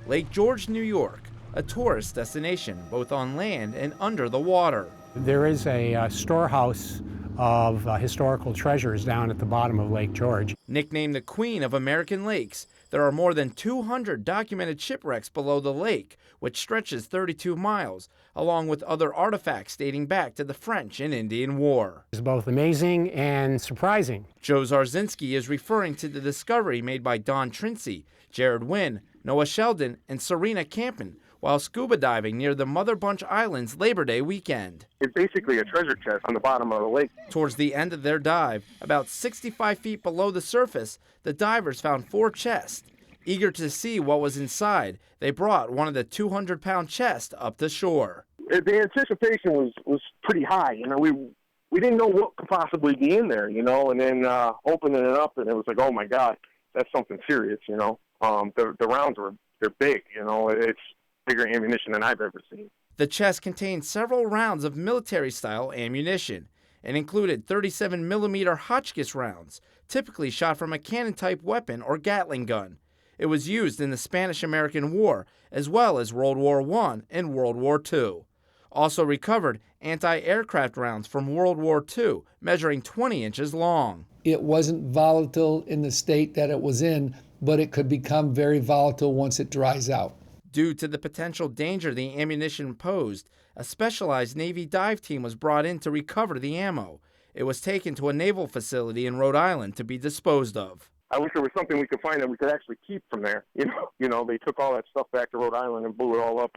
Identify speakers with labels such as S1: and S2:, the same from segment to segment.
S1: Lake George, New York, a tourist destination both on land and under the water.
S2: There is a storehouse of historical treasures down at the bottom of Lake George.
S1: Nicknamed the Queen of American Lakes, there are more than 200 documented shipwrecks below the lake, which stretches 32 miles, along with other artifacts dating back to the French and Indian War.
S2: It's both amazing and surprising.
S1: Joe Zarzinski is referring to the discovery made by Don Trinsey, Jared Wynn, Noah Sheldon, and Serena Campen while scuba diving near the Mother Bunch Islands Labor Day weekend.
S3: It's basically a treasure chest on the bottom of the lake.
S1: Towards the end of their dive, about 65 feet below the surface, the divers found 4 chests. Eager to see what was inside, they brought one of the 200-pound chests up to shore.
S3: The anticipation was pretty high. You know, we didn't know what could possibly be in there, you know, and then opening it up, and it was like, oh my God, that's something serious, you know. The rounds they're big, you know. It's bigger ammunition than I've ever seen.
S1: The chest contained several rounds of military-style ammunition and included 37mm Hotchkiss rounds, typically shot from a cannon-type weapon or Gatling gun. It was used in the Spanish-American War, as well as World War I and World War II. Also recovered anti-aircraft rounds from World War II, measuring 20 inches long.
S4: It wasn't volatile in the state that it was in, but it could become very volatile once it dries out.
S1: Due to the potential danger the ammunition posed, a specialized Navy dive team was brought in to recover the ammo. It was taken to a naval facility in Rhode Island to be disposed of.
S3: I wish there was something we could find that we could actually keep from there. You know, they took all that stuff back to Rhode Island and blew it all up.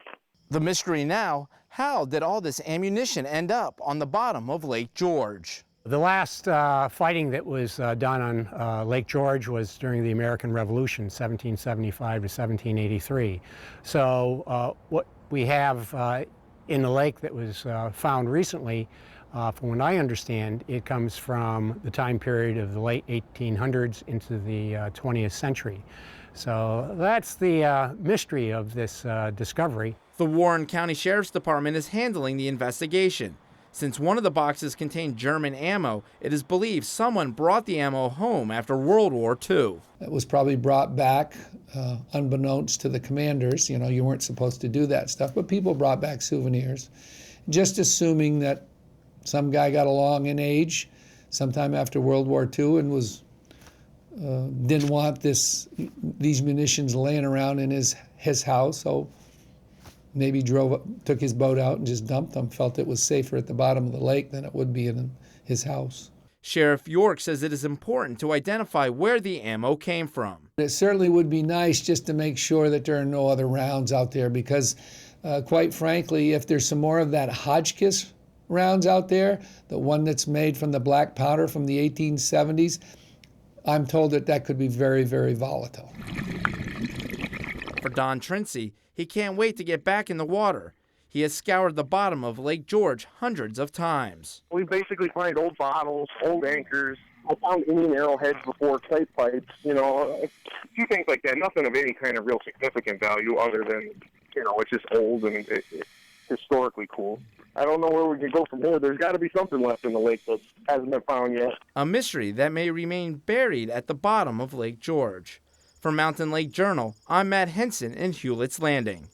S1: The mystery now, how did all this ammunition end up on the bottom of Lake George?
S2: The last fighting that was done on Lake George was during the American Revolution, 1775 to 1783. So what we have in the lake that was found recently, from what I understand, it comes from the time period of the late 1800s into the 20th century. So that's the mystery of this discovery.
S1: The Warren County Sheriff's Department is handling the investigation. Since one of the boxes contained German ammo, it is believed someone brought the ammo home after World War II.
S4: It was probably brought back unbeknownst to the commanders. You know, you weren't supposed to do that stuff, but people brought back souvenirs, just assuming that some guy got along in age sometime after World War II and was didn't want these munitions laying around in his house, so maybe took his boat out and just dumped them, felt it was safer at the bottom of the lake than it would be in his house.
S1: Sheriff York says it is important to identify where the ammo came from.
S4: It certainly would be nice just to make sure that there are no other rounds out there because, quite frankly, if there's some more of that Hotchkiss rounds out there, the one that's made from the black powder from the 1870s, I'm told that could be very, very volatile.
S1: For Don Trinsey, he can't wait to get back in the water. He has scoured the bottom of Lake George hundreds of times.
S3: We basically find old bottles, old anchors. I found Indian arrowheads before, clay pipes, you know, a few things like that. Nothing of any kind of real significant value other than, you know, it's just old and it's historically cool. I don't know where we can go from here. There's got to be something left in the lake that hasn't been found yet.
S1: A mystery that may remain buried at the bottom of Lake George. For Mountain Lake Journal, I'm Matt Henson in Hewlett's Landing.